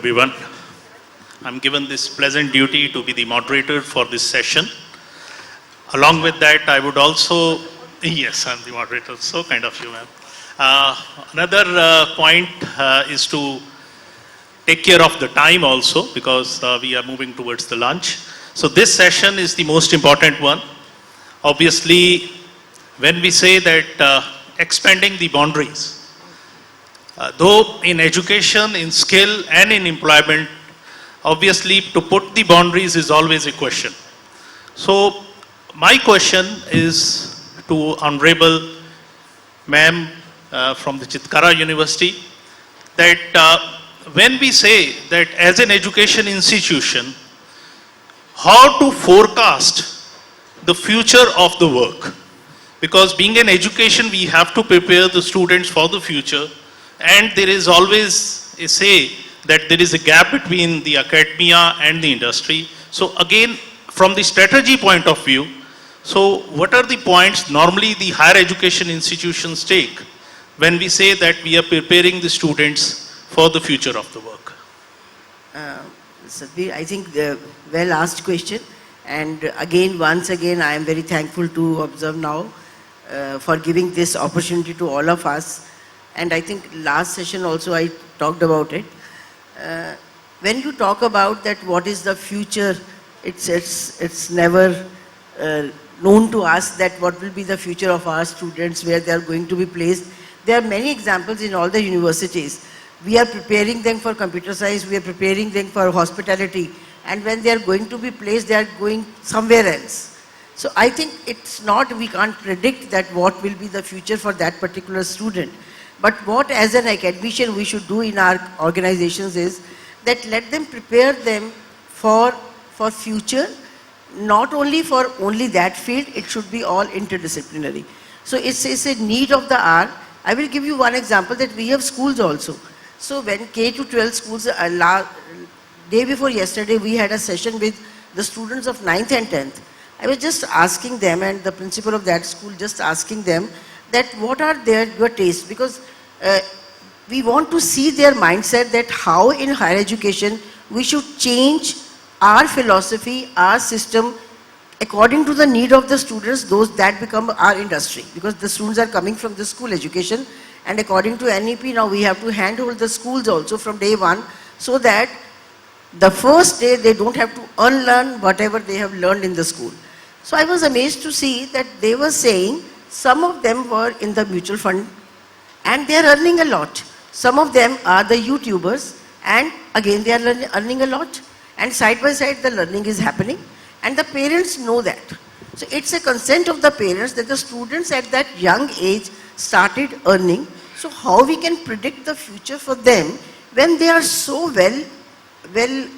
everyone. I'm given this pleasant duty to be the moderator for this session. Along with that, I would also, yes, I'm the moderator, so kind of you, ma'am. Another point is to take care of the time also, because we are moving towards the lunch. So this session is the most important one. Obviously, when we say that expanding the boundaries, though in education, in skill and in employment, obviously to put the boundaries is always a question. So my question is to Honorable Ma'am from the Chitkara University, that when we say that as an education institution, how to forecast the future of the work? Because being an education, we have to prepare the students for the future, and there is always a say that there is a gap between the academia and the industry. So again, from the strategy point of view, so what are the points normally the higher education institutions take when we say that we are preparing the students for the future of the work? Satbir, I think well asked question, and again, once again, I am very thankful to Observe Now for giving this opportunity to all of us. And I think last session also I talked about it. When you talk about that what is the future, it's never known to us that what will be the future of our students, where they are going to be placed. There are many examples in all the universities. We are preparing them for computer science, we are preparing them for hospitality, and when they are going to be placed, they are going somewhere else. So I think it's not, we can't predict that what will be the future for that particular student. But what as an academician we should do in our organizations is that let them prepare them for future, not only for only that field, it should be all interdisciplinary. So it's a need of the hour. I will give you one example that we have schools also. So when K to 12 schools, day before yesterday, we had a session with the students of 9th and 10th. I was just asking them, and the principal of that school just asking them that what are your tastes, because we want to see their mindset that how in higher education we should change our philosophy, our system according to the need of the students, those that become our industry, because the students are coming from the school education, and according to NEP now we have to handhold the schools also from day one, so that the first day they don't have to unlearn whatever they have learned in the school. So I was amazed to see that they were saying some of them were in the mutual fund and they are earning a lot. Some of them are the YouTubers, and again they are earning a lot, and side by side the learning is happening, and the parents know that. So it's a consent of the parents that the students at that young age started earning. So how we can predict the future for them when they are so well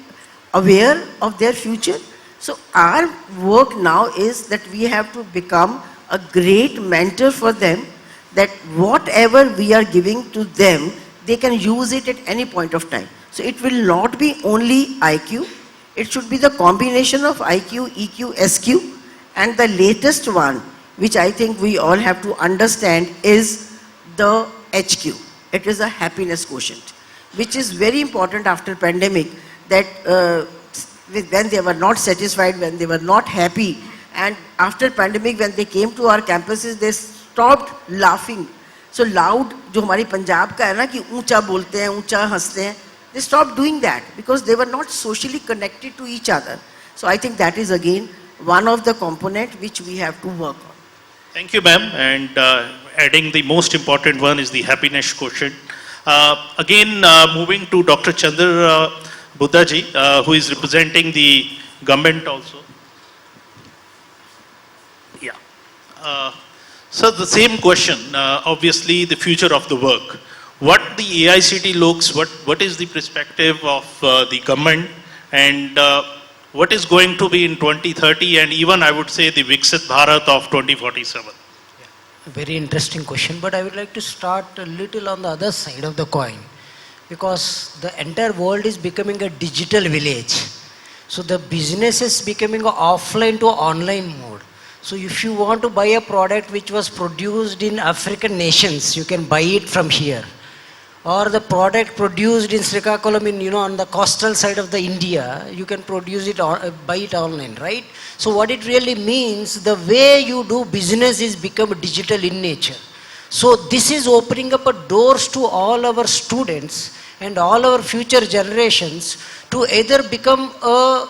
aware of their future? So our work now is that we have to become a great mentor for them, that whatever we are giving to them, they can use it at any point of time. So it will not be only IQ, it should be the combination of IQ, EQ, SQ, and the latest one, which I think we all have to understand, is the HQ. It is a happiness quotient, which is very important after pandemic, that when they were not satisfied, when they were not happy, and after pandemic when they came to our campuses, they stopped laughing. So loud, जो हमारी पंजाब का है ना कि ऊंचा बोलते हैं, ऊंचा हंसते हैं, they stopped doing that because they were not socially connected to each other. So I think that is again one of the component which we have to work on. Thank you, ma'am. And adding the most important one is the happiness quotient. Again, moving to Dr. Chandra Buddhaji, who is representing the government also. Yeah. So the same question, obviously the future of the work. What the AICT looks, what is the perspective of the government, and what is going to be in 2030, and even I would say the Viksit Bharat of 2047? Yeah, very interesting question, but I would like to start a little on the other side of the coin, because the entire world is becoming a digital village. So the business is becoming an offline to online mode. So if you want to buy a product which was produced in African nations, you can buy it from here. or the product produced in Srikakulam in, on the coastal side of the India, you can produce it, buy it online, right? So what it really means, the way you do business is become digital in nature. So this is opening up a doors to all our students and all our future generations to either become a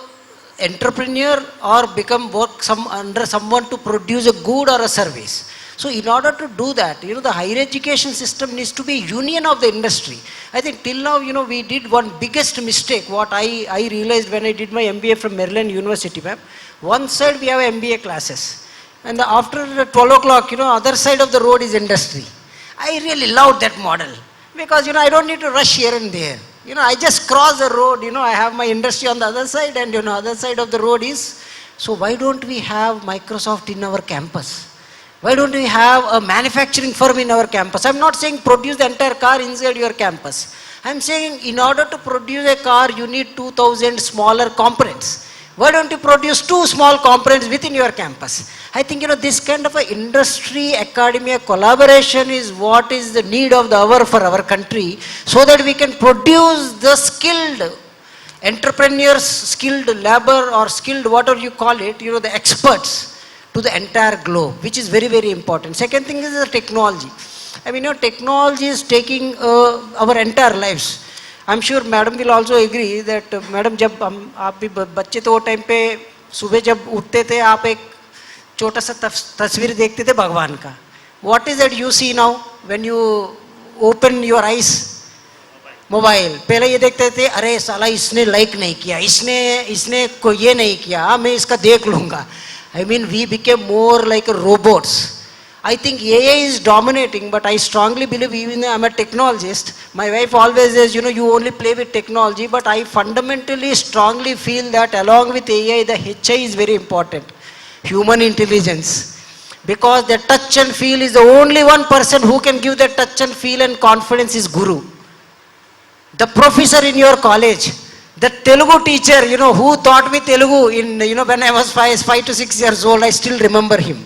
entrepreneur or become work under someone to produce a good or a service. So in order to do that, the higher education system needs to be union of the industry. I think till now, we did one biggest mistake, what I realized when I did my MBA from Maryland University, ma'am. One side we have MBA classes, and after 12 o'clock, other side of the road is industry. I really loved that model because, I don't need to rush here and there. I just cross the road, I have my industry on the other side, and, other side of the road is. So why don't we have Microsoft in our campus? Why don't we have a manufacturing firm in our campus? I'm not saying produce the entire car inside your campus. I'm saying in order to produce a car, you need 2,000 smaller components. Why don't you produce 2 small components within your campus? I think, this kind of a industry academia collaboration is what is the need of the hour for our country, so that we can produce the skilled entrepreneurs, skilled labor, or skilled whatever you call it, the experts to the entire globe, which is very, very important. Second thing is the technology. I mean, technology is taking our entire lives. I'm sure madam will also agree that madam, जब आप भी बच्चे तो वो time पे सुबह जब उठते थे, आप एक छोटा सा तस्वीर देखते थे भगवान का. What is that you see now when you open your eyes? Mobile. पहले ये देखते थे, अरे साला इसने लाइक नहीं किया, इसने को ये नहीं किया, मैं इसका देख लूँगा. I mean, we became more like robots. I think AI is dominating, but I strongly believe, even though I'm a technologist, my wife always says, you only play with technology, but I fundamentally strongly feel that along with AI, the HI is very important. Human intelligence. Because the touch and feel is the only one person who can give the touch and feel and confidence is Guru. The professor in your college, the Telugu teacher, who taught me Telugu in, when I was 5 to 6 years old, I still remember him.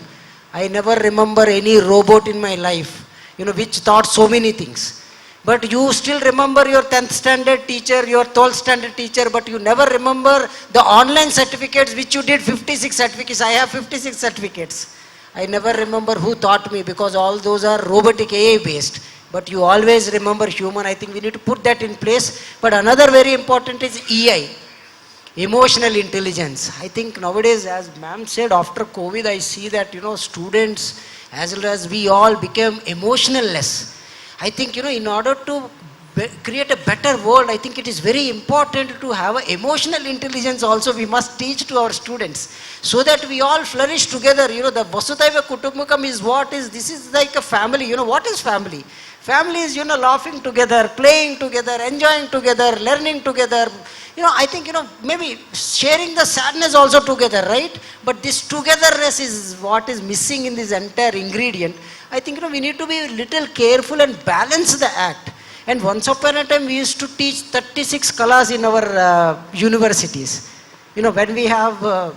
I never remember any robot in my life, which taught so many things. But you still remember your 10th standard teacher, your 12th standard teacher, but you never remember the online certificates which you did 56 certificates. I have 56 certificates. I never remember who taught me because all those are robotic AI based. But you always remember human. I think we need to put that in place. But another very important is EI. Emotional intelligence. I think nowadays, as ma'am said, after COVID, I see that, students as well as we all became emotionless. I think, in order to create a better world, I think it is very important to have an emotional intelligence also we must teach to our students, so that we all flourish together. The Vasudhaiva Kutumbakam is what is, this is like a family. What is family? Family is, laughing together, playing together, enjoying together, learning together. I think, maybe sharing the sadness also together, right? But this togetherness is what is missing in this entire ingredient. I think, we need to be a little careful and balance the act. And once upon a time, we used to teach 36 kalas in our universities. When we have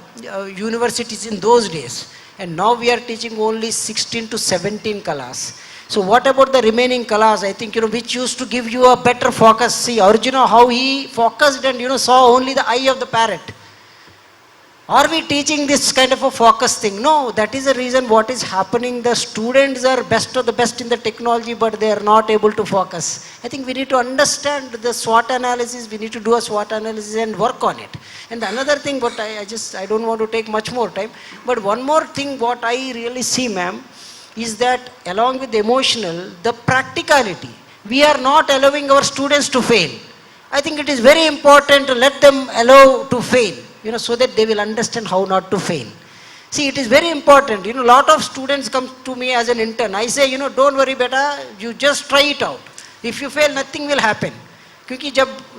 universities in those days. And now we are teaching only 16 to 17 kalas. So what about the remaining kalas? I think, which used to give you a better focus. See, Arjuna, how he focused and, saw only the eye of the parrot. Are we teaching this kind of a focus thing? No, that is the reason what is happening. The students are best of the best in the technology, but they are not able to focus. I think we need to understand the SWOT analysis. We need to do a SWOT analysis and work on it. And another thing, but I don't want to take much more time. But one more thing, what I really see, ma'am, is that along with the emotional, the practicality. We are not allowing our students to fail. I think it is very important to let them allow to fail, so that they will understand how not to fail. See, it is very important. A lot of students come to me as an intern. I say, don't worry, beta, you just try it out. If you fail, nothing will happen. क्योंकि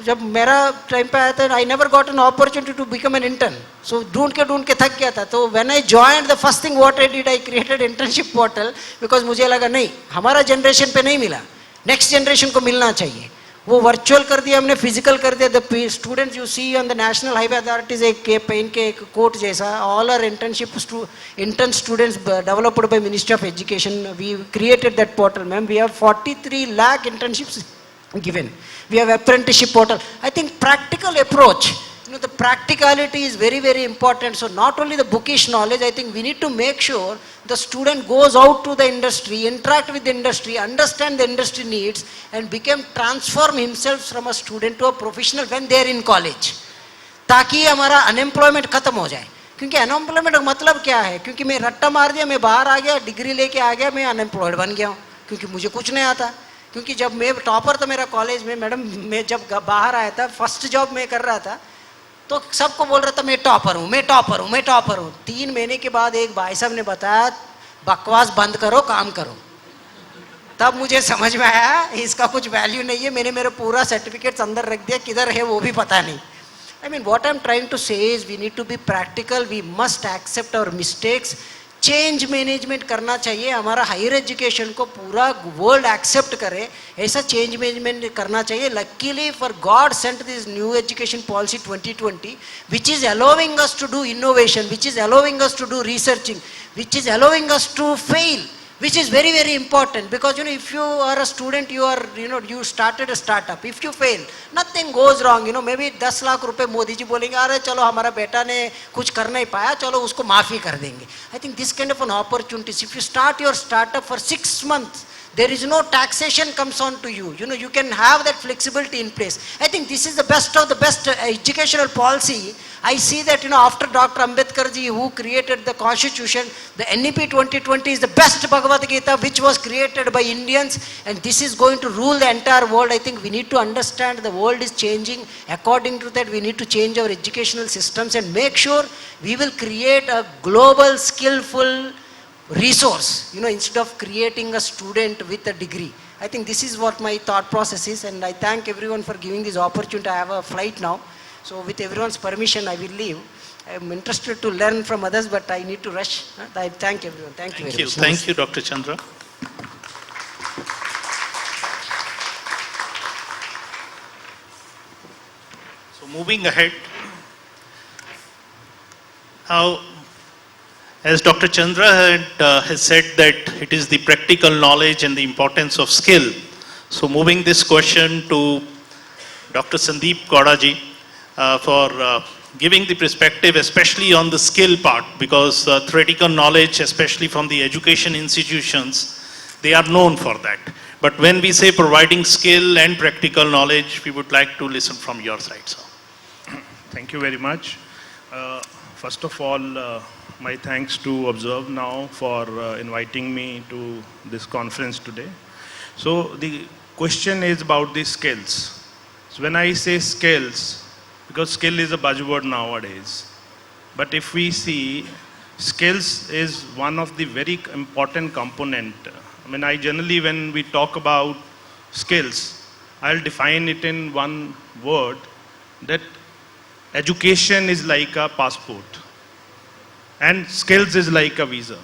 जब मेरा time पे आया था, I never got an opportunity to become an intern. So ढूंढ के थक गया था. तो when I joined, the first thing what I did, I created internship portal because मुझे लगा नहीं, हमारा जनरेशन पे नहीं मिला, नेक्स्ट जनरेशन को मिलना चाहिए. वो वर्चुअल कर दिया हमने, फिजिकल कर दिया. The students you see on the national highway authorities एक पेन के एक कोट जैसा, all are internship intern students developed by ministry of education. We created that portal, ma'am. We have 43 lakh internships given. We have apprenticeship portal. I think practical approach, the practicality is very, very important. So not only the bookish knowledge, I think we need to make sure the student goes out to the industry, interact with the industry, understand the industry needs, and transform himself from a student to a professional when they are in college. ताकि हमारा unemployment खत्म हो जाए. क्योंकि unemployment का मतलब क्या है? क्योंकि मैं रट्टा मार दिया, मैं बाहर आ गया, डिग्री लेके आ गया, मैं अनएम्प्लॉयड बन गया हूँ, क्योंकि मुझे कुछ नहीं आता. क्योंकि जब मैं टॉपर था मेरा कॉलेज में, मैडम मैं जब बाहर आया था, फर्स्ट जॉब मैं कर रहा था, तो सबको बोल रहा था मैं टॉपर हूँ, मैं टॉपर हूँ, मैं टॉपर हूँ. 3 महीने के बाद एक भाई साहब ने बताया बकवास बंद करो, काम करो. तब मुझे समझ में आया इसका कुछ वैल्यू नहीं है. मैंने मेरा पूरा सर्टिफिकेट्स अंदर रख दिया, किधर है वो भी पता नहीं. I mean, what I'm trying to say is we need to be practical, we must accept our mistakes. Change management करना चाहिए. हमारा हायर एजुकेशन को पूरा वर्ल्ड एक्सेप्ट करे, ऐसा चेंज मैनेजमेंट करना चाहिए. Luckily for God sent this new education policy 2020 which is allowing us to do innovation, which is allowing us to do researching, which is allowing us to fail, which is very, very important. Because if you are a student, you started a startup, if you fail, nothing goes wrong. Maybe 10 lakh रुपए मोदी जी बोलेंगे, अरे चलो हमारा बेटा ने कुछ कर नहीं पाया, चलो उसको माफी कर देंगे. I think this kind of an opportunities, if you start your startup for 6 months, there is no taxation comes on to you. You can have that flexibility in place. I think this is the best of the best educational policy. I see that after Dr. Ambedkar ji, who created the constitution, the NEP 2020 is the best Bhagavad Gita which was created by Indians, and this is going to rule the entire world. I think we need to understand the world is changing. According to that, we need to change our educational systems and make sure we will create a global skillful resource, instead of creating a student with a degree. I think this is what my thought process is, and I thank everyone for giving this opportunity. I have a flight now, so with everyone's permission, I will leave. I am interested to learn from others, but I need to rush. I thank everyone. Thank you very much. Thank you, Dr. Chandra. So moving ahead, now, as Dr. Chandra has said that it is the practical knowledge and the importance of skill. So moving this question to Dr. Sandeep Gowda ji for giving the perspective, especially on the skill part, because theoretical knowledge, especially from the education institutions, they are known for that. But when we say providing skill and practical knowledge, we would like to listen from your side, sir. Thank you very much. First of all, my thanks to Observe Now for inviting me to this conference today. So the question is about the skills. So when I say skills, because skill is a buzzword nowadays, but if we see, skills is one of the very important component. I mean, I generally, when we talk about skills, I'll define it in one word, that education is like a passport and skills is like a visa.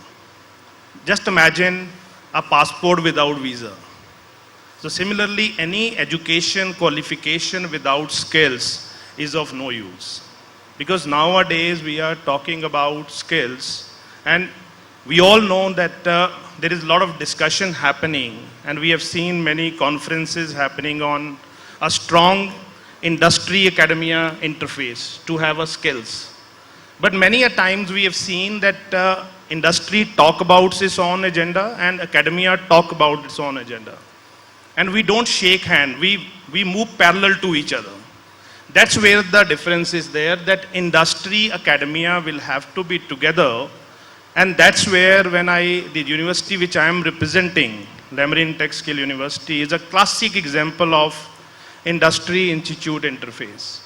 Just imagine a passport without visa. So similarly, any education qualification without skills is of no use. Because nowadays we are talking about skills, and we all know that there is a lot of discussion happening, and we have seen many conferences happening on a strong industry academia interface to have a skills. But many a times we have seen that industry talk about its own agenda and academia talk about its own agenda. And we don't shake hand, we move parallel to each other. That's where the difference is there, that industry, academia will have to be together. And that's where the university which I am representing, Lamarine Tech Skill University, is a classic example of industry institute interface.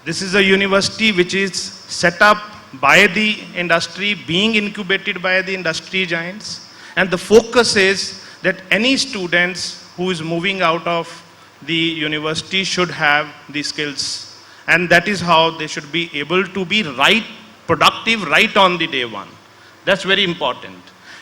This is a university which is set up by the industry, being incubated by the industry giants. And the focus is that any students who is moving out of the university should have the skills. And that is how they should be able to be productive right on the day one. That's very important.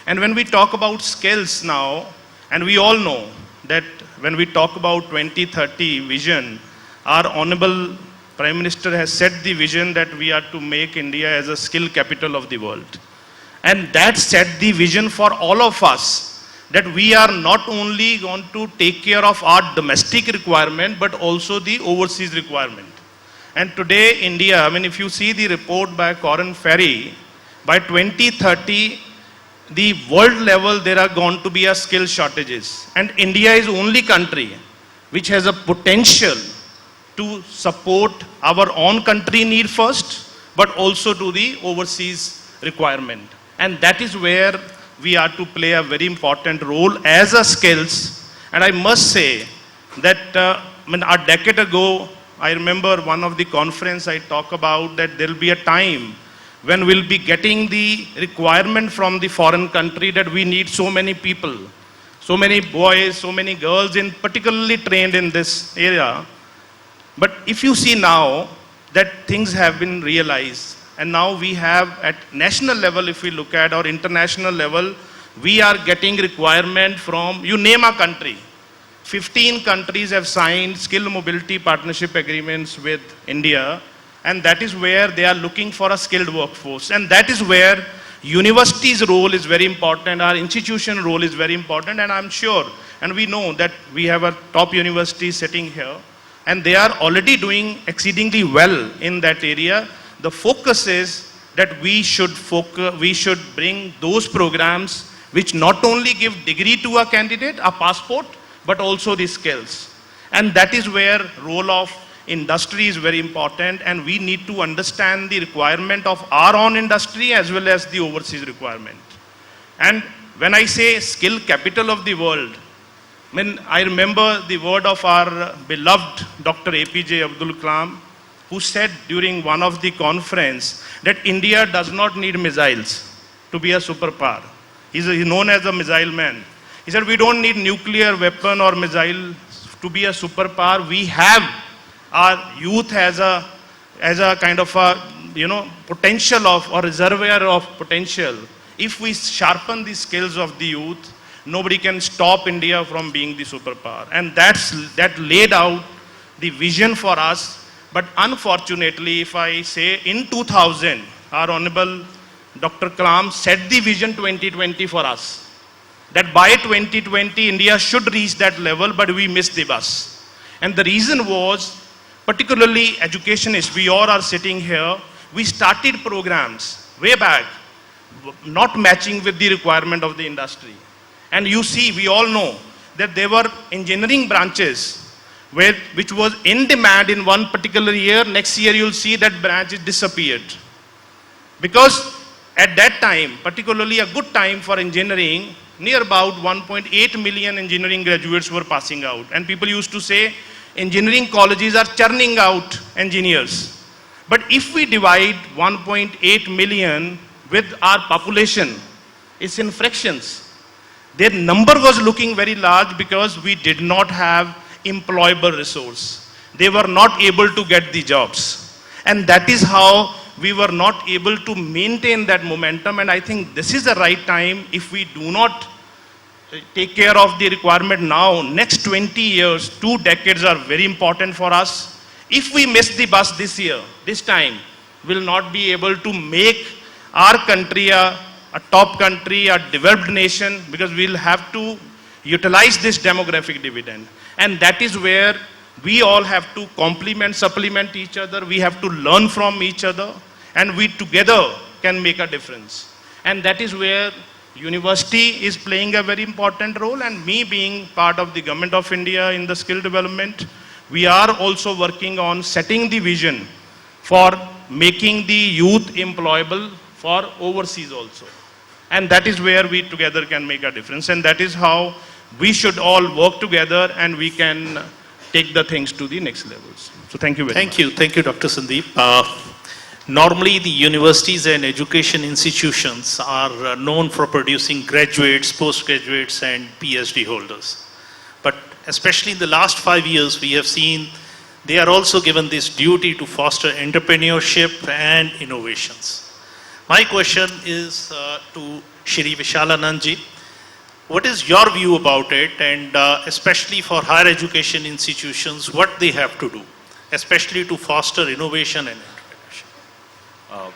And when we talk about skills now, and we all know that when we talk about 2030 vision, our Honorable Prime Minister has set the vision that we are to make India as a skill capital of the world. And that set the vision for all of us, that we are not only going to take care of our domestic requirement, but also the overseas requirement. And today, India, I mean, if you see the report by Corin Ferry, by 2030, the world level, there are going to be a skill shortages. And India is the only country which has a potential to support our own country need first, but also to the overseas requirement. And that is where we are to play a very important role as a skills. And I must say that a decade ago, I remember one of the conference I talk about that there will be a time when we'll be getting the requirement from the foreign country that we need so many people, so many boys, so many girls in particularly trained in this area. But if you see now that things have been realized, and now we have at national level, if we look at our international level, we are getting requirement from, you name a country. 15 countries have signed skill mobility partnership agreements with India, and that is where they are looking for a skilled workforce. And that is where university's role is very important, our institution role is very important, and I'm sure, and we know that we have a top university sitting here, and they are already doing exceedingly well in that area. The focus is that we should bring those programs which not only give degree to a candidate, a passport, but also the skills. And that is where role of industry is very important, and we need to understand the requirement of our own industry as well as the overseas requirement. And when I say skill capital of the world, I remember the word of our beloved Dr. APJ Abdul Kalam, who said during one of the conference that India does not need missiles to be a superpower. He's known as a missile man. He said, we don't need nuclear weapon or missile to be a superpower. We have our youth as a kind of a, potential of, or reservoir of potential. If we sharpen the skills of the youth, nobody can stop India from being the superpower. And that laid out the vision for us. But unfortunately, if I say in 2000, our Honorable Dr. Kalam set the vision 2020 for us. That by 2020, India should reach that level, but we missed the bus. And the reason was, particularly educationists, we all are sitting here, we started programs way back, not matching with the requirement of the industry. And you see, we all know that there were engineering branches which was in demand in one particular year. Next year, you'll see that branch is disappeared. Because at that time, particularly a good time for engineering, near about 1.8 million engineering graduates were passing out. And people used to say, engineering colleges are churning out engineers. But if we divide 1.8 million with our population, it's in fractions. Their number was looking very large because we did not have employable resource. They were not able to get the jobs. And that is how we were not able to maintain that momentum. And I think this is the right time. If we do not take care of the requirement now, next 20 years, 2 decades are very important for us. If we miss the bus this time, we'll not be able to make our country a top country, a developed nation, because we'll have to utilize this demographic dividend. And that is where we all have to complement, supplement each other. We have to learn from each other, and we together can make a difference. And that is where university is playing a very important role, and me being part of the Government of India in the skill development, we are also working on setting the vision for making the youth employable for overseas also. And that is where we together can make a difference. And that is how we should all work together, and we can take the things to the next levels. So thank you very much. Thank you, Dr. Sandeep. Normally, the universities and education institutions are known for producing graduates, postgraduates, and PhD holders. But especially in the last 5 years, we have seen they are also given this duty to foster entrepreneurship and innovations. My question is to Shri Vishalanandji. What is your view about it, and especially for higher education institutions, what they have to do, especially to foster innovation and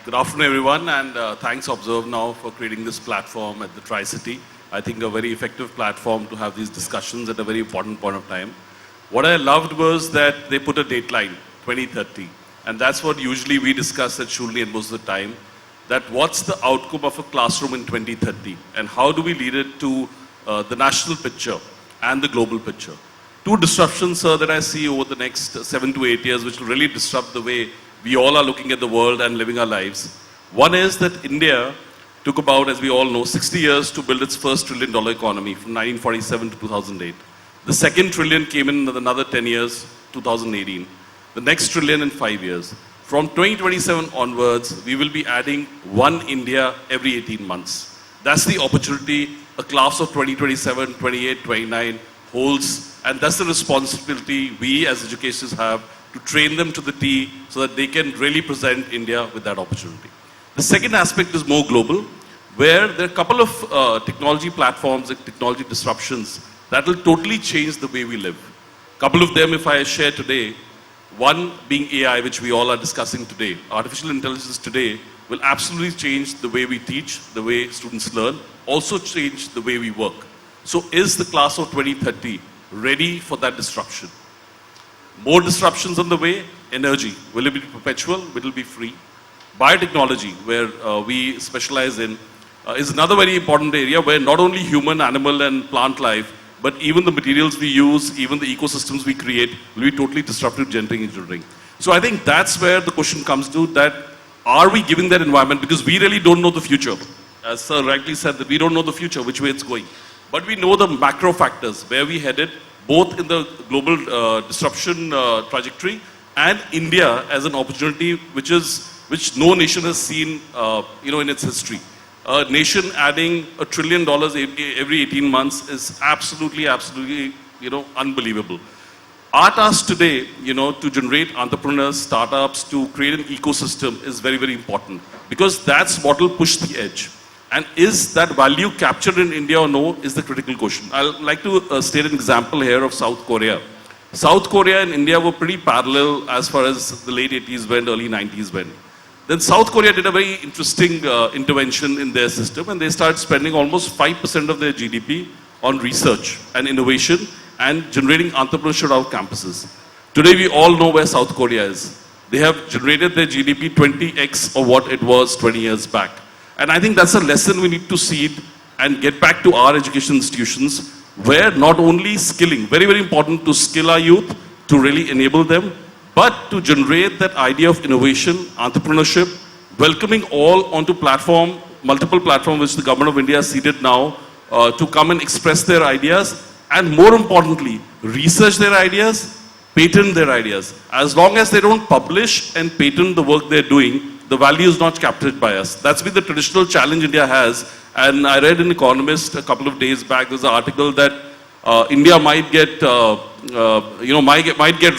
Good afternoon, everyone, and thanks Observe Now for creating this platform at the Tri-City. I think, a very effective platform to have these discussions at a very important point of time. What I loved was that they put a dateline, 2030. And that's what usually we discuss at Shulni and most of the time, that what's the outcome of a classroom in 2030 and how do we lead it to the national picture and the global picture. Two disruptions, sir, that I see over the next 7 to 8 years, which will really disrupt the way we all are looking at the world and living our lives. One is that India took about, as we all know, 60 years to build its first $1 trillion economy from 1947 to 2008. The second trillion came in another 10 years, 2018. The next trillion in 5 years. From 2027 onwards, we will be adding one India every 18 months. That's the opportunity a class of 2027, 28, 29 holds, and that's the responsibility we as educators have to train them to the T so that they can really present India with that opportunity. The second aspect is more global, where there are a couple of technology platforms and technology disruptions that will totally change the way we live. A couple of them, if I share today, one being AI, which we all are discussing today. Artificial intelligence today will absolutely change the way we teach, the way students learn, also change the way we work. So is the class of 2030 ready for that disruption? More disruptions on the way. Energy. Will it be perpetual? Will it be free? Biotechnology, where we specialize in, is another very important area where not only human, animal and plant life, but even the materials we use, even the ecosystems we create will be totally disruptive to genetic engineering. So I think that's where the question comes to, that are we giving that environment? Because we really don't know the future. As Sir rightly said, that we don't know the future, which way it's going. But we know the macro factors, where we headed, both in the global disruption trajectory and India as an opportunity which no nation has seen in its history. A nation adding $1 trillion every 18 months is absolutely, unbelievable. Our task today, to generate entrepreneurs, startups, to create an ecosystem is very, very important, because that's what will push the edge. And is that value captured in India or no is the critical question. I'd like to state an example here of South Korea. South Korea and India were pretty parallel as far as the late 80s went, early 90s went. Then South Korea did a very interesting intervention in their system, and they started spending almost 5% of their GDP on research and innovation and generating entrepreneurship out of campuses. Today we all know where South Korea is. They have generated their GDP 20x of what it was 20 years back. And I think that's a lesson we need to seed and get back to our education institutions, where not only skilling, very, very important to skill our youth, to really enable them, but to generate that idea of innovation, entrepreneurship, welcoming all onto multiple platforms which the government of India has seeded now to come and express their ideas, and more importantly, research their ideas, patent their ideas. As long as they don't publish and patent the work they're doing, the value is not captured by us. That's been the traditional challenge India has. And I read in Economist a couple of days back, there's an article that India might get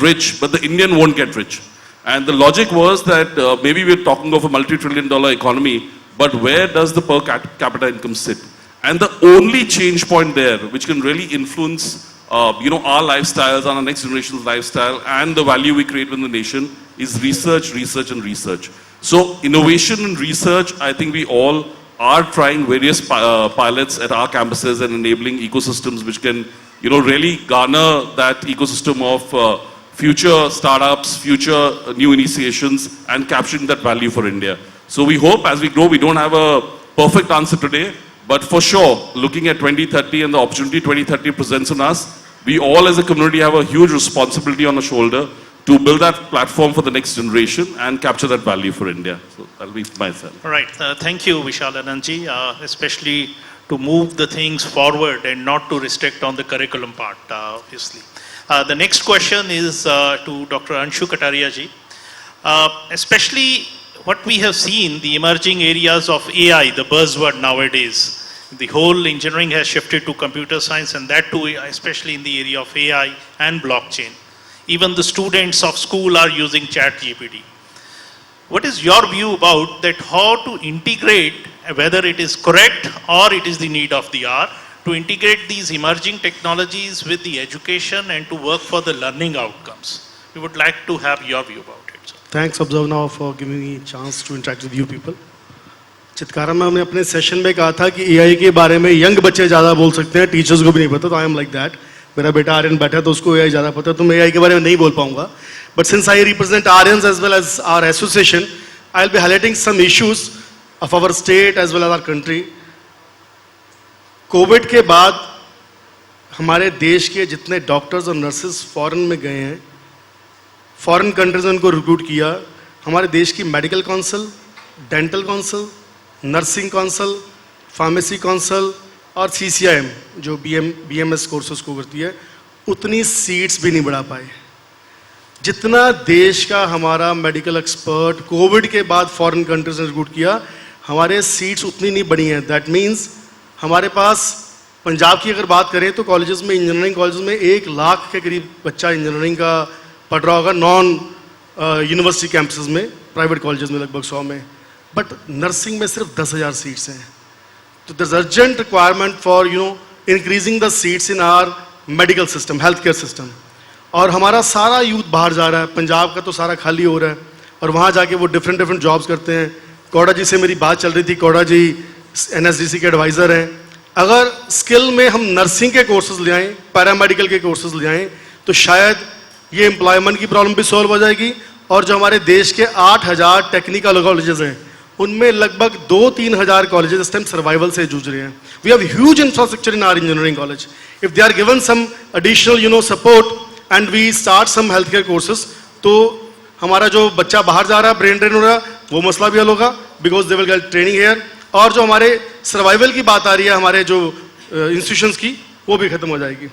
rich, but the Indian won't get rich. And the logic was that maybe we're talking of a multi-trillion-dollar economy, but where does the per capita income sit? And the only change point there, which can really influence our lifestyles, our next generation's lifestyle, and the value we create within the nation, is research, research, and research. So innovation and research, I think we all are trying various pilots at our campuses and enabling ecosystems which can, really garner that ecosystem of future startups, future new initiations, and capturing that value for India. So we hope as we grow, we don't have a perfect answer today, but for sure, looking at 2030 and the opportunity 2030 presents on us, we all as a community have a huge responsibility on our shoulder to build that platform for the next generation and capture that value for India. So that'll be myself. All right. Thank you, Vishal Anandji, especially to move the things forward and not to restrict on the curriculum part, obviously. The next question is to Dr. Anshu Kataria ji. Especially what we have seen, the emerging areas of AI, the buzzword nowadays. The whole engineering has shifted to computer science, and that too, especially in the area of AI and blockchain. Even the students of school are using ChatGPT. What is your view about that, how to integrate, whether it is correct or it is the need of the hour, to integrate these emerging technologies with the education and to work for the learning outcomes? We would like to have your view about it, sir. Thanks, Observe Now, for giving me a chance to interact with you people. Chitkara ma'am ने अपने session में कहा था कि AI के बारे में young बच्चे ज़्यादा बोल सकते हैं, टीचर्स को भी नहीं पता, तो आई एम लाइक दैट. मेरा बेटा आर्यन बैठा है तो उसको एआई ज़्यादा पता है, तो मैं एआई के बारे में नहीं बोल पाऊंगा. But since I represent Aryans as well as our association, I will be highlighting some issues of our state as well as our country. Covid के बाद हमारे देश के जितने डॉक्टर्स और नर्सेज फॉरेन में गए हैं, फॉरेन कंट्रीज में उनको रिक्रूट किया. हमारे देश की medical council, dental council, nursing council, pharmacy council और सीसीआईएम जो बीएमएस कोर्सेज को करती है, उतनी सीट्स भी नहीं बढ़ा पाए. जितना देश का हमारा मेडिकल एक्सपर्ट कोविड के बाद फॉरेन कंट्रीज ने रिक्रूट किया, हमारे सीट्स उतनी नहीं बढ़ी हैं. दैट मीन्स हमारे पास पंजाब की अगर बात करें तो कॉलेजेस में, इंजीनियरिंग कॉलेजेस में 1 लाख के करीब बच्चा इंजीनियरिंग का पढ़ रहा होगा, नॉन यूनिवर्सिटी कैंपसेस में, प्राइवेट कॉलेजेस में लगभग 100 में. बट नर्सिंग में सिर्फ 10,000 सीट्स हैं. तो there urgent requirement for increasing the seats in our medical system, health care system. और हमारा सारा यूथ बाहर जा रहा है, पंजाब का तो सारा खाली हो रहा है, और वहाँ जाके वो डिफरेंट जॉब्स करते हैं. कौड़ा जी से मेरी बात चल रही थी, कौड़ा जी एनएसडीसी के एडवाइज़र हैं. अगर स्किल में हम नर्सिंग के कोर्सेज ले आएँ, पैरामेडिकल के कोर्सेज ले आएँ, तो शायद ये एम्प्लॉयमेंट की प्रॉब्लम भी सॉल्व हो जाएगी. और जो हमारे देश के 8,000 टेक्निकल कॉलेजेस हैं, उनमें लगभग 2-3 हज़ार कॉलेजेस इस टाइम सर्वाइवल से जूझ रहे हैं. We have huge infrastructure in our engineering college. If they are given some additional support and we start some health care courses, तो हमारा जो बच्चा बाहर जा रहा है, ब्रेन ड्रेन हो रहा है, वो मसला भी हल होगा, because they will get training here. और जो हमारे सर्वाइवल की बात आ रही है हमारे जो इंस्टीट्यूशंस की, वो भी खत्म हो जाएगी.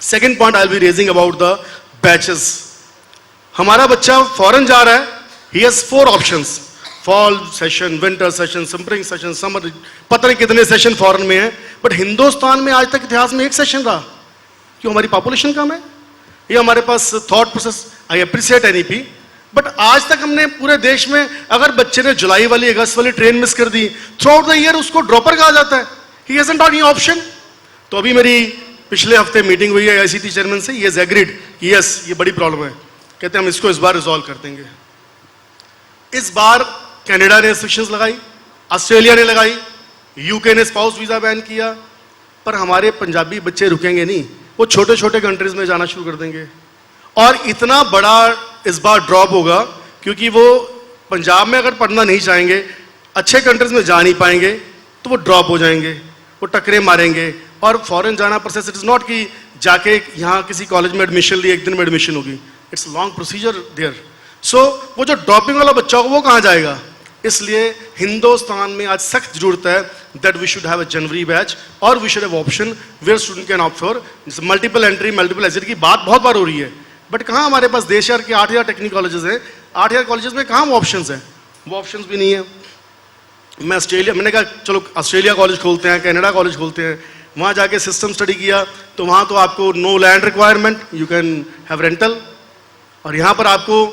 Second point I will B raising about the batches. हमारा बच्चा फॉरेन जा रहा है, he has 4 options, fall session, winter session, spring session, summer, पता नहीं कितने सेशन फॉरेन में है. बट हिंदुस्तान में आज तक इतिहास में 1 सेशन रहा. क्यों? हमारी पॉपुलेशन कम है, ये हमारे पास thought process. I appreciate NEP, but आज तक हमने पूरे देश में, अगर बच्चे ने जुलाई वाली, अगस्त वाली ट्रेन मिस कर दी, थ्रू आउट द ईयर उसको ड्रॉपर कहा जाता है. He hasn't got any option. तो अभी मेरी पिछले हफ्ते मीटिंग हुई है आईसीटी चेयरमैन से, ही हैज एग्रीड कि यस ये बड़ी प्रॉब्लम है. कहते हैं हम इसको इस बार रिजॉल्व कर देंगे. इस बार कनाडा ने रिस्ट्रिक्शंस लगाई, ऑस्ट्रेलिया ने लगाई, यूके ने स्पाउस वीजा बैन किया. पर हमारे पंजाबी बच्चे रुकेंगे नहीं, वो छोटे छोटे कंट्रीज में जाना शुरू कर देंगे. और इतना बड़ा इस बार ड्रॉप होगा क्योंकि वो पंजाब में अगर पढ़ना नहीं चाहेंगे, अच्छे कंट्रीज में जा नहीं पाएंगे, तो वो ड्रॉप हो जाएंगे, वो टकरे मारेंगे. और फॉरेन जाना प्रोसेस, इट इज नॉट कि जाके यहाँ किसी कॉलेज में एडमिशन ली, 1 दिन में एडमिशन होगी. It's long procedure there. So वो जो ड्रॉपिंग वाला बच्चा होगा वो कहाँ जाएगा? इसलिए हिंदुस्तान में आज सख्त जरूरत है that we should have a January batch, और we should have option where student can opt for multiple entry, multiple exit की बात बहुत बार हो रही है. बट कहाँ हमारे पास देश भर के 8,000 टेक्निकल कॉलेजेस हैं, 8,000 कॉलेजेस में कहाँ वो ऑप्शंस हैं? वो ऑप्शंस भी नहीं है. मैंने कहा चलो ऑस्ट्रेलिया कॉलेज खोलते हैं, कनाडा कॉलेज खोलते हैं. वहाँ जाके सिस्टम स्टडी किया तो वहाँ तो आपको no land requirement, you can have rental. और यहाँ पर आपको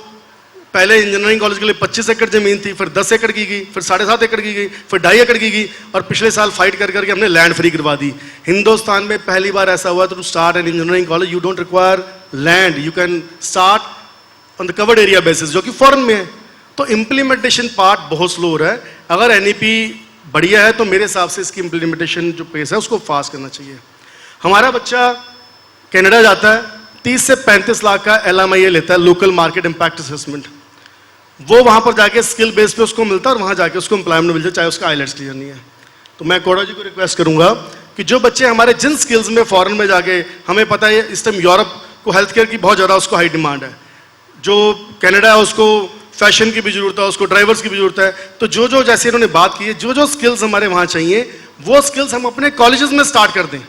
पहले इंजीनियरिंग कॉलेज के लिए 25 एकड़ जमीन थी, फिर 10 एकड़ की गई, फिर 7.5 एकड़ की गई, फिर 2.5 एकड़ की गई, और पिछले साल फाइट कर करके हमने लैंड फ्री करवा दी. हिंदुस्तान में पहली बार ऐसा हुआ to start an engineering college you don't require land, you can start on the covered area basis, जो कि फॉरेन में है. तो इम्प्लीमेंटेशन पार्ट बहुत स्लो हो रहा है. अगर एनईपी बढ़िया है तो मेरे हिसाब से इसकी इम्प्लीमेंटेशन जो पेस है उसको फास्ट करना चाहिए. हमारा बच्चा कनाडा जाता है, 30 से 35 लाख का LMIA लेता है, लोकल मार्केट इम्पैक्ट असेसमेंट. वो वहाँ पर जाके स्किल बेस पे उसको मिलता है और वहाँ जाके उसको एम्प्लॉयमेंट मिल जाए, चाहे उसका आईलेट्स क्लियर नहीं है. तो मैं कोड़ा जी को रिक्वेस्ट करूंगा कि जो बच्चे हमारे जिन स्किल्स में फॉरेन में जाके, हमें पता है इस टाइम यूरोप को हेल्थ केयर की बहुत ज़्यादा उसको हाई डिमांड है, जो कनाडा है उसको फैशन की भी जरूरत है, उसको ड्राइवर्स की भी जरूरत है. तो जो जो जैसे इन्होंने बात की है, जो जो स्किल्स हमारे वहाँ चाहिए वो स्किल्स हम अपने कॉलेजेस में स्टार्ट कर दें.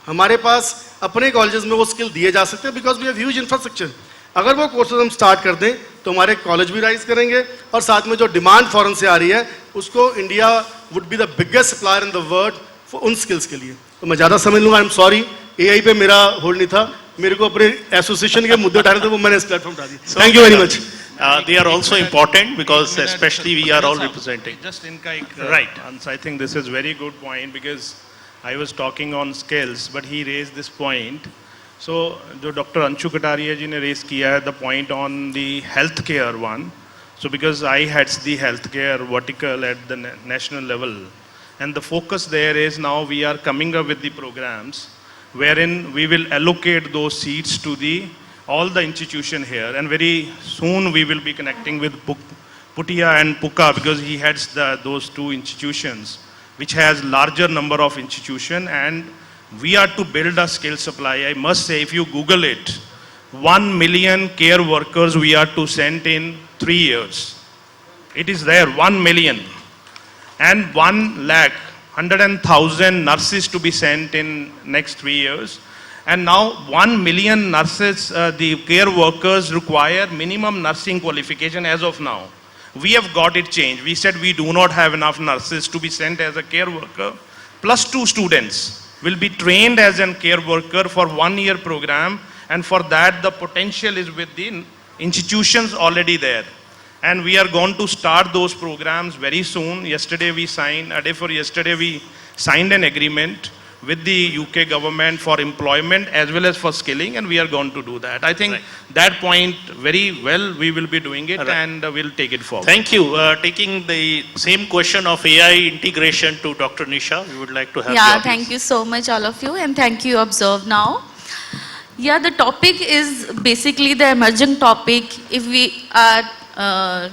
हमारे पास अपने कॉलेजेस में वो स्किल दिए जा सकते हैं because we have huge infrastructure. अगर वो कोर्सेज हम स्टार्ट कर दें तो हमारे कॉलेज भी राइज करेंगे, और साथ में जो डिमांड फॉरेन से आ रही है उसको India would be the biggest supplier in the world उन स्किल्स के लिए. तो मैं ज़्यादा समझ लूँगा, आई एम सॉरी, AI पे मेरा होल्ड नहीं था, मेरे को अपने एसोसिएशन के मुद्दे उठाने थे, वो मैंने इस प्लेटफॉर्म उठा दी. Thank you very much. They are also important because especially we are all representing. Just in Right. I think this is very good point because I was talking on skills, but he raised this point. So, जो doctor Anshu Kataria जी ने race किया है, the point on the healthcare one. So because I had the healthcare vertical at the national level, and the focus there is now we are coming up with the programs wherein we will allocate those seats to all the institution here, and very soon we will be connecting with Putia and Puka, because he heads those two institutions, which has larger number of institution, and we are to build a skill supply. I must say, if you Google it, 1 million care workers we are to send in 3 years. It is there, 1 million. And 1,100,000 nurses to be sent in next 3 years. And now 1 million nurses, the care workers require minimum nursing qualification as of now. We have got it changed. We said we do not have enough nurses to be sent as a care worker. Plus 2 students will be trained as a care worker for 1 year program. And for that, the potential is with the institutions already there. And we are going to start those programs very soon. Yesterday we signed an agreement with the UK government for employment as well as for skilling, and we are going to do that. I think that point very well, we will be doing it, and we'll take it forward. Thank you. Taking the same question of AI integration to Dr. Nisha, we would like to have Yeah, your thank views. you so much, all of you, and thank you, Observe Now. Yeah, the topic is basically the emerging topic. If we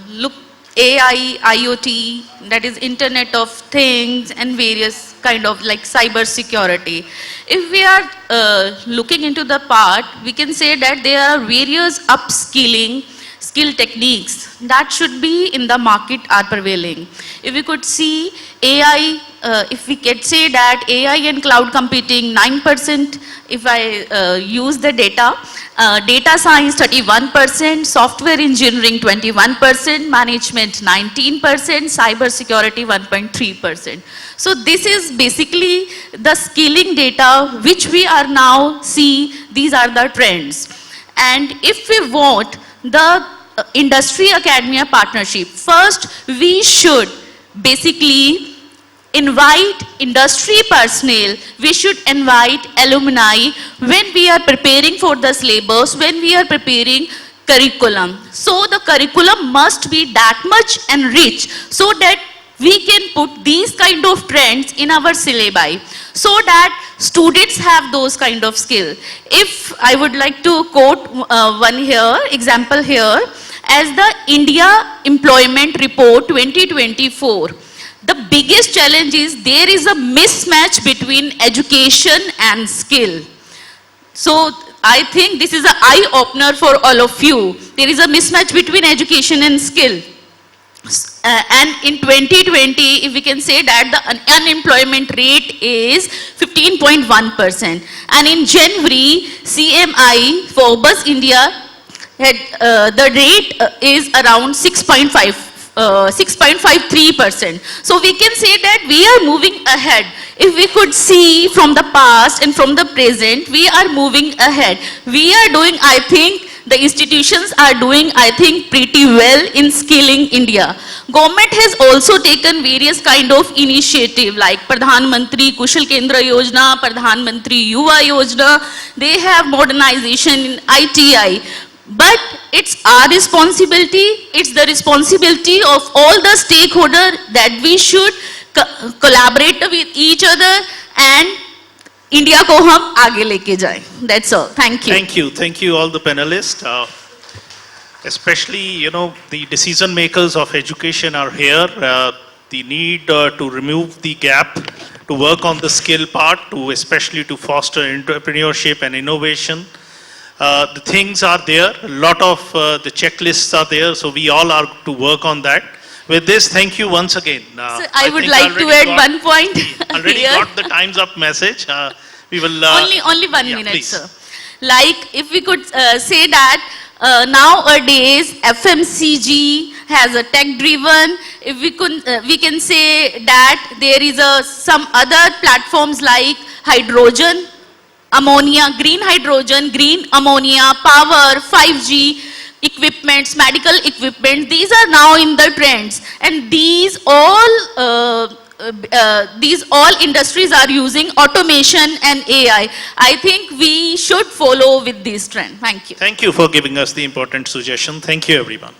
look AI, IoT, that is Internet of Things, and various kind of like cyber security. If we are looking into the part, we can say that there are various upskilling skill techniques that should be in the market are prevailing. If we could see AI, if we could say that AI and cloud computing 9%, if I use the data, data science 31%, software engineering 21%, management 19%, cyber security 1.3%. So this is basically the skilling data which we are now see, these are the trends. And if we want the industry academia partnership, first we should basically invite industry personnel, we should invite alumni when we are preparing for the syllabus, when we are preparing curriculum. So the curriculum must be that much enriched so that we can put these kind of trends in our syllabi so that students have those kind of skill. If I would like to quote example here, as the India Employment Report 2024, the biggest challenge is there is a mismatch between education and skill. So I think this is an eye-opener for all of you. There is a mismatch between education and skill. And in 2020, if we can say that the unemployment rate is 15.1%. And in January, CMI, Forbes India, had, the rate is around 6.53%. So we can say that we are moving ahead. If we could see from the past and from the present, we are moving ahead. We are doing, I think, the institutions are doing, I think, pretty well in skilling India. Government has also taken various kind of initiative like Pradhan Mantri Kushal Kendra Yojana, Pradhan Mantri Yuva Yojana. They have modernization in ITI. But it's our responsibility, it's the responsibility of all the stakeholders that we should collaborate with each other and India ko hum aage leke jaye. That's all. Thank you. Thank you all the panelists. Especially, the decision makers of education are here. The need to remove the gap, to work on the skill part, especially to foster entrepreneurship and innovation. The things are there, a lot of the checklists are there, so we all are to work on that. With this, thank you once again. So I would like to add one point Already here. got the time's up message. We will... only 1 minute, please. sir. Like, if we could say that nowadays FMCG has a tech-driven. If we can say that there is some other platforms like hydrogen, ammonia, green hydrogen, green ammonia, power, 5G equipments, medical equipment. These are now in the trends, and these all industries are using automation and AI. I think we should follow with this trend. Thank you. Thank you for giving us the important suggestion. Thank you, everyone.